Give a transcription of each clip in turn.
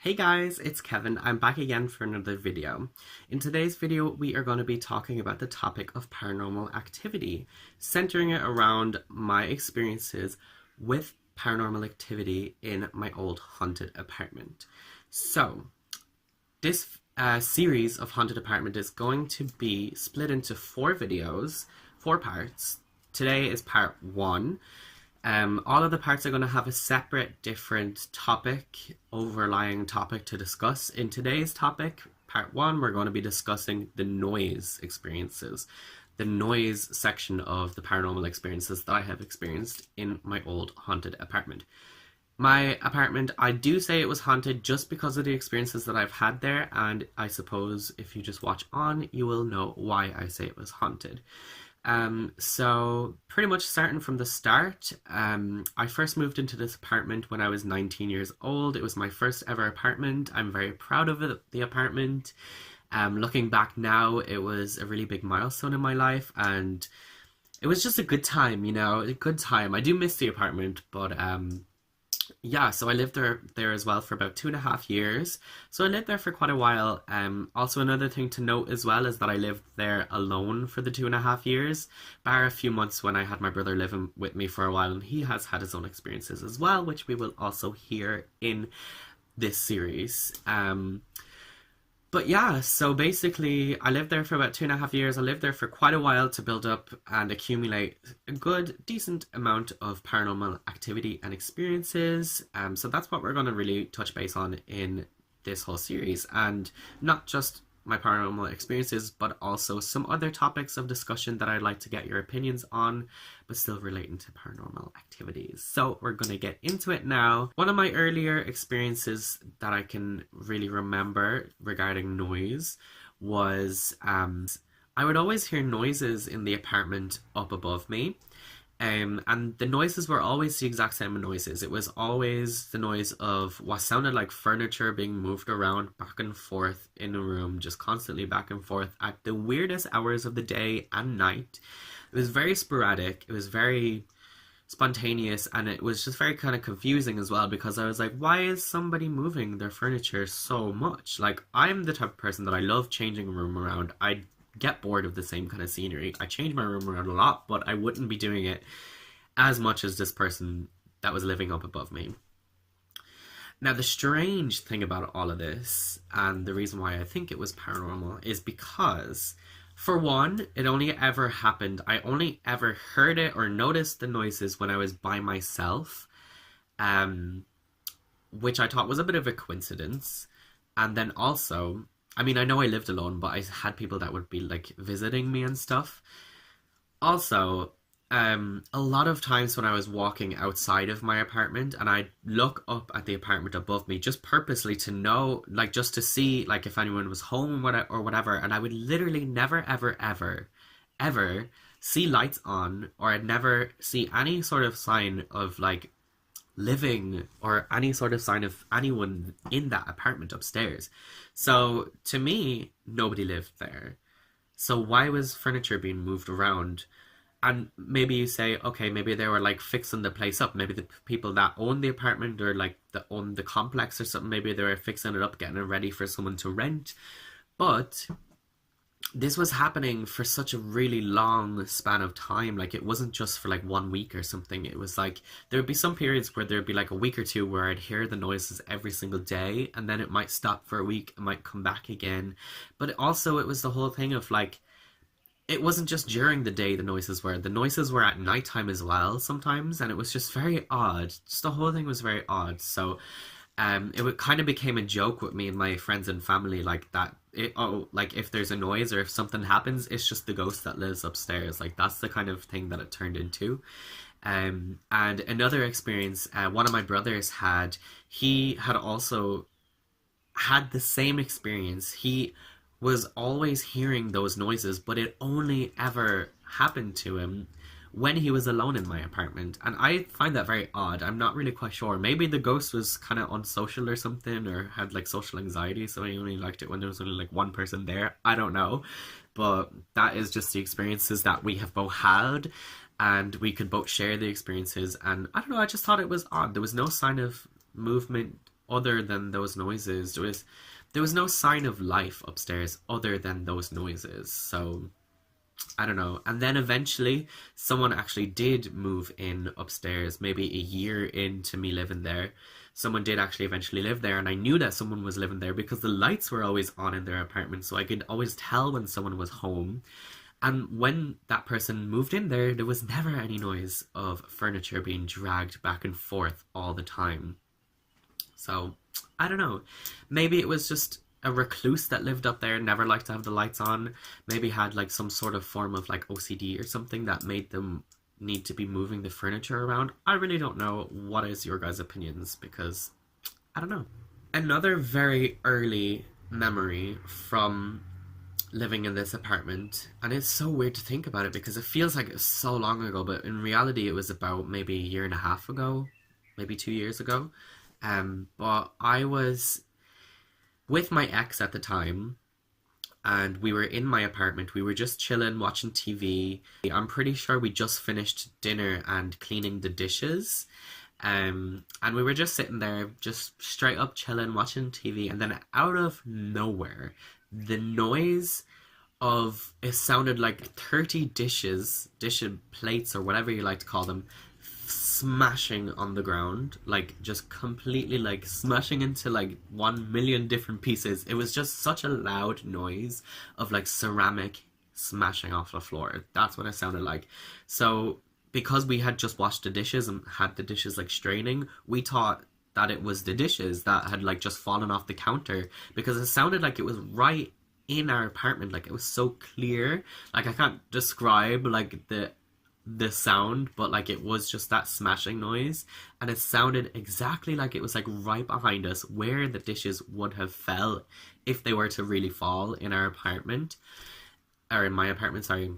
Hey guys, it's Kevin. I'm back again for another video. In today's video, we are going to be talking about the topic of paranormal activity, centering it around my experiences with paranormal activity in my old haunted apartment. So, this series of haunted apartment is going to be split into four videos, four parts. Today is part one. All of the parts are going to have a separate, different topic, overlying topic to discuss. In today's topic, part one, we're going to be discussing the noise experiences, the noise section of the paranormal experiences that I have experienced in my old haunted apartment. My apartment, I do say it was haunted just because of the experiences that I've had there, and I suppose if you just watch on, you will know why I say it was haunted. So pretty much starting from the start, I first moved into this apartment when I was 19 years old. It was my first ever apartment. I'm very proud of it, the apartment. Looking back now, it was a really big milestone in my life, and it was just a good time, a good time. I do miss the apartment, but yeah, so I lived there as well for about 2.5 years. So I lived there for quite a while. Also another thing to note as well is that I lived there alone for the 2.5 years, bar a few months when I had my brother living with me for a while, and he has had his own experiences as well, which we will also hear in this series. But yeah, so basically, I lived there for about 2.5 years. I lived there for quite a while to build up and accumulate a good, decent amount of paranormal activity and experiences. So that's what we're going to really touch base on in this whole series. And not just my paranormal experiences, but also some other topics of discussion that I'd like to get your opinions on, but still relating to paranormal activities. So we're going to get into it now. One of my earlier experiences that I can really remember regarding noise was I would always hear noises in the apartment up above me. And the noises were always the exact same noises. It was always the noise of what sounded like furniture being moved around back and forth in a room, just constantly back and forth at the weirdest hours of the day and night. It was very sporadic, it was very spontaneous, and it was just very kind of confusing as well because I was like, why is somebody moving their furniture so much? Like, I'm the type of person that I love changing a room around. I get bored of the same kind of scenery. I change my room around a lot, but I wouldn't be doing it as much as this person that was living up above me. Now, the strange thing about all of this, and the reason why I think it was paranormal, is because, for one, it only ever happened, I only ever heard it or noticed the noises when I was by myself, which I thought was a bit of a coincidence. And then also, I mean, I know I lived alone, but I had people that would be like visiting me and stuff. Also, a lot of times when I was walking outside of my apartment and I'd look up at the apartment above me just purposely to know, like just to see like if anyone was home or whatever, and I would literally never, ever, ever, ever see lights on, or I'd never see any sort of sign of like living or any sort of sign of anyone in that apartment upstairs. So to me, nobody lived there. So why was furniture being moved around? And maybe you say, okay, maybe they were like fixing the place up. Maybe the people that own the apartment or like that own the complex or something, maybe they were fixing it up, getting it ready for someone to rent. But this was happening for such a really long span of time. Like, it wasn't just for like 1 week or something. It was like there would be some periods where there'd be like a week or two where I'd hear the noises every single day, and then it might stop for a week, it might come back again. But also it was the whole thing of like, it wasn't just during the day the noises were at nighttime as well sometimes, and it was just very odd. Just the whole thing was very odd. So it would kind of became a joke with me and my friends and family, like that. Like if there's a noise or if something happens, it's just the ghost that lives upstairs. Like, that's the kind of thing that it turned into. And another experience, one of my brothers he had also had the same experience. He was always hearing those noises, but it only ever happened to him when he was alone in my apartment. And I find that very odd. I'm not really quite sure. Maybe the ghost was kind of unsocial or something, or had like social anxiety, so he only liked it when there was only like one person there. I don't know. But that is just the experiences that we have both had, and we could both share the experiences. And I don't know, I just thought it was odd. There was no sign of movement other than those noises. There was no sign of life upstairs other than those noises. So I don't know. And then eventually someone actually did move in upstairs, maybe a year into me living there. Someone did actually eventually live there, and I knew that someone was living there because the lights were always on in their apartment, so I could always tell when someone was home. And when that person moved in there, there was never any noise of furniture being dragged back and forth all the time. So, I don't know. Maybe it was just a recluse that lived up there, never liked to have the lights on. Maybe had like some sort of form of like OCD or something that made them need to be moving the furniture around. I really don't know. What is your guys' opinions? Because I don't know. Another very early memory from living in this apartment, and it's so weird to think about it because it feels like it's so long ago, but in reality it was about maybe a year and a half ago, maybe 2 years ago. But I was with my ex at the time, and we were in my apartment. We were just chilling, watching TV. I'm pretty sure we just finished dinner and cleaning the dishes. And we were just sitting there, just straight up chilling, watching TV, and then out of nowhere, the noise of it sounded like 30 dish plates or whatever you like to call them, smashing on the ground, like just completely like smashing into like 1 million different pieces. It was just such a loud noise of like ceramic smashing off the floor. That's what it sounded like. So because we had just washed the dishes and had the dishes like straining, we thought that it was the dishes that had like just fallen off the counter because it sounded like it was right in our apartment. Like it was so clear. Like I can't describe like the sound, but like it was just that smashing noise, and it sounded exactly like it was like right behind us where the dishes would have fell if they were to really fall in our apartment, or in my apartment, sorry.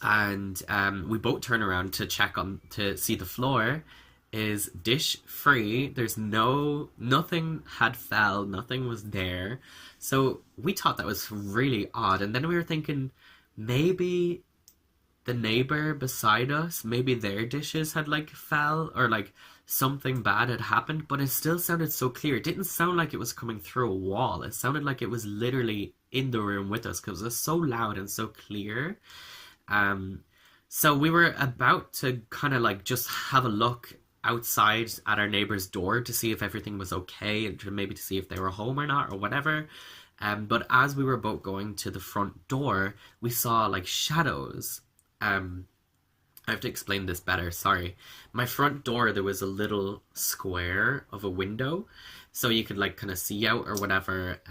And we both turn around to check on to see the floor is dish free. There's nothing had fell, nothing was there. So we thought that was really odd, and then we were thinking maybe the neighbor beside us, maybe their dishes had like fell, or like something bad had happened, but it still sounded so clear. It didn't sound like it was coming through a wall. It sounded like it was literally in the room with us because it was so loud and so clear. Um, so we were about to kind of like just have a look outside at our neighbor's door to see if everything was okay and to maybe to see if they were home or not or whatever. But as we were both going to the front door, we saw like shadows. I have to explain this better, sorry. My front door, there was a little square of a window, so you could like kind of see out or whatever.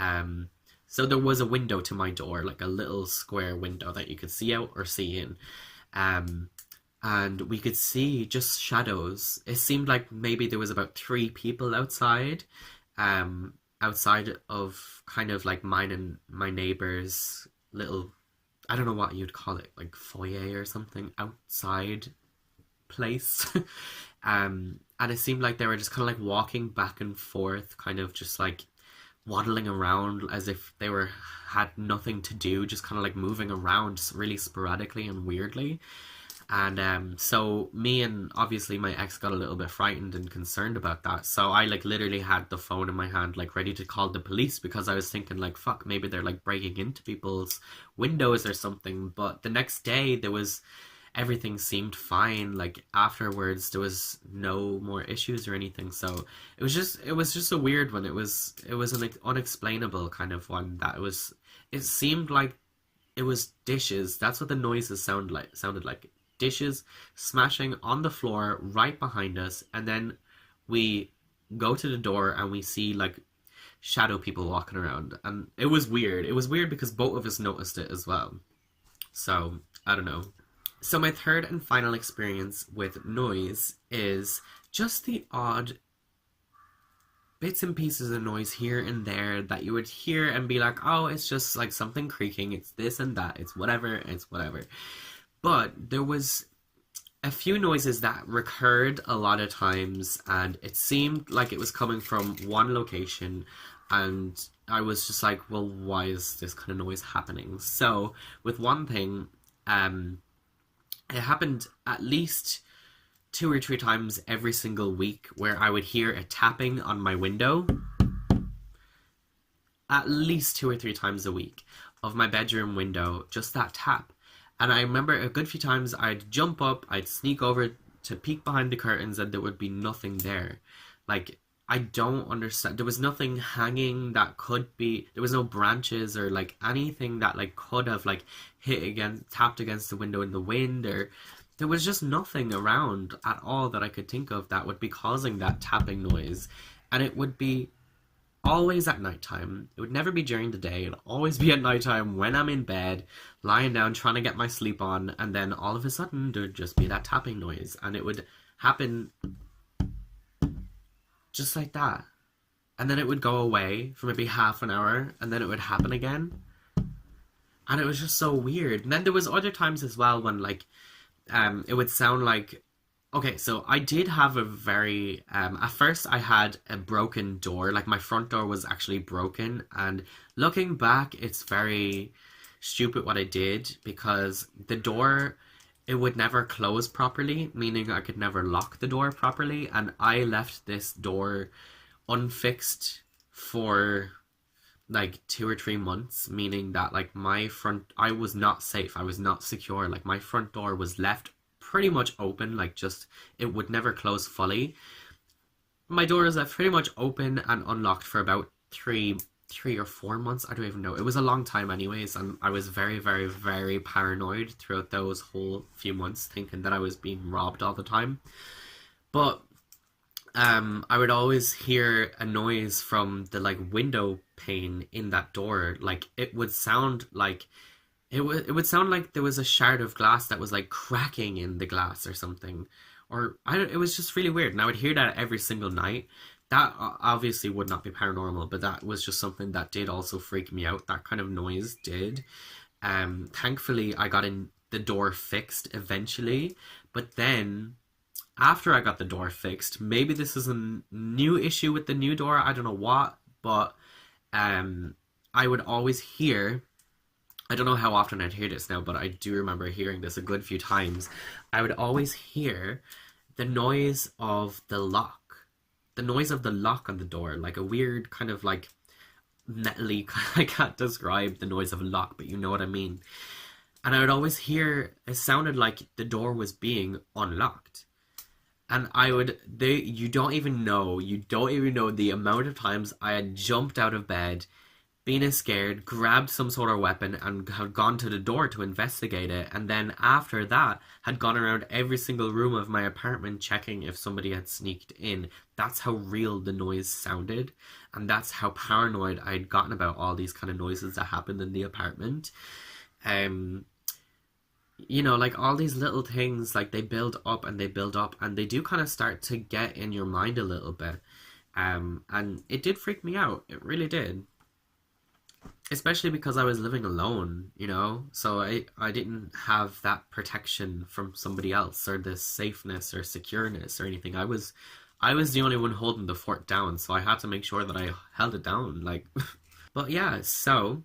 So there was a window to my door, like a little square window that you could see out or see in. And we could see just shadows. It seemed like maybe there was about 3 people outside, outside of kind of like mine and my neighbor's little, I don't know what you'd call it, like foyer or something, outside place. And it seemed like they were just kind of like walking back and forth, kind of just like waddling around as if they were had nothing to do, just kind of like moving around really sporadically and weirdly. And so me and obviously my ex got a little bit frightened and concerned about that. So I like literally had the phone in my hand, like ready to call the police because I was thinking like, fuck, maybe they're like breaking into people's windows or something. But the next day there was everything seemed fine. Like afterwards there was no more issues or anything. So it was just a weird one. It was an unexplainable kind of one that it seemed like it was dishes. That's what the noises sounded like. Dishes smashing on the floor right behind us, and then we go to the door and we see like shadow people walking around, and it was weird. It was weird because both of us noticed it as well. So I don't know. So my third and final experience with noise is just the odd bits and pieces of noise here and there that you would hear and be like, oh, it's just like something creaking, it's this and that, it's whatever. But there was a few noises that recurred a lot of times, and it seemed like it was coming from one location, and I was just like, well, why is this kind of noise happening? So with one thing, it happened at least 2 or 3 times every single week where I would hear a tapping on my window at least 2 or 3 times a week of my bedroom window, just that tap. And I remember a good few times I'd jump up, I'd sneak over to peek behind the curtains, and there would be nothing there. Like, I don't understand. There was nothing hanging that could be. There was no branches or like anything that like could have like tapped against the window in the wind, or there was just nothing around at all that I could think of that would be causing that tapping noise. And it would be always at nighttime. It would never be during the day. It'd always be at nighttime when I'm in bed, lying down, trying to get my sleep on, and then all of a sudden there'd just be that tapping noise, and it would happen just like that. And then it would go away for maybe half an hour, and then it would happen again. And it was just so weird. And then there was other times as well when like it would sound like, okay, so I did have a very at first I had a broken door, like my front door was actually broken, and looking back it's very stupid what I did, because the door, it would never close properly, meaning I could never lock the door properly, and I left this door unfixed for like 2 or 3 months, meaning that like I was not safe, I was not secure, like my front door was left pretty much open, like just, it would never close fully. My door was left pretty much open and unlocked for about 3 or 4 months. I don't even know. It was a long time anyways, and I was very, very, very paranoid throughout those whole few months, thinking that I was being robbed all the time. But I would always hear a noise from the like window pane in that door. Like it would sound like it would sound like there was a shard of glass that was like cracking in the glass or something, or it was just really weird. And I would hear that every single night. That obviously would not be paranormal, but that was just something that did also freak me out. That kind of noise did. Thankfully, I got in the door fixed eventually, but then after I got the door fixed, maybe this is a new issue with the new door. I don't know what, but I would always hear. I don't know how often I'd hear this now, but I do remember hearing this a good few times. I would always hear the noise of the lock. The noise of the lock on the door, like a weird kind of like metally, I can't describe the noise of a lock, but you know what I mean. And I would always hear, it sounded like the door was being unlocked. And you don't even know the amount of times I had jumped out of bed, been scared, grabbed some sort of weapon, and had gone to the door to investigate it, and then after that had gone around every single room of my apartment checking if somebody had sneaked in. That's how real the noise sounded, and that's how paranoid I'd gotten about all these kind of noises that happened in the apartment. Like all these little things, like they build up and they build up, and they do kind of start to get in your mind a little bit. And it did freak me out. It really did. Especially because I was living alone, so I didn't have that protection from somebody else, or this safeness or secureness or anything. I was the only one holding the fort down, so I had to make sure that I held it down, like. But yeah, so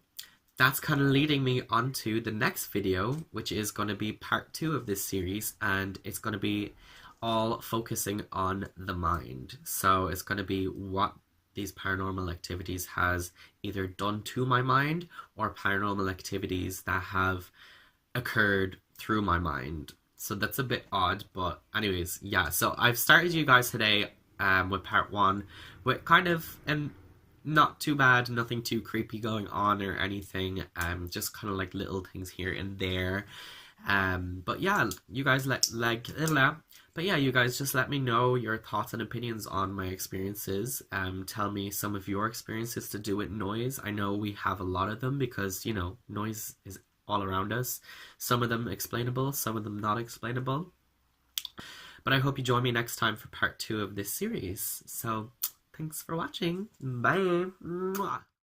that's kind of leading me on to the next video, which is going to be part 2 of this series, and it's going to be all focusing on the mind. So it's going to be what these paranormal activities has either done to my mind, or paranormal activities that have occurred through my mind. So that's a bit odd, but anyways, yeah. So I've started you guys today with part 1, with kind of not too bad, nothing too creepy going on or anything. Just kind of like little things here and there. But yeah, you guys you guys just let me know your thoughts and opinions on my experiences. Tell me some of your experiences to do with noise. I know we have a lot of them because, noise is all around us. Some of them explainable, some of them not explainable. But I hope you join me next time for part 2 of this series. So, thanks for watching. Bye. Mwah.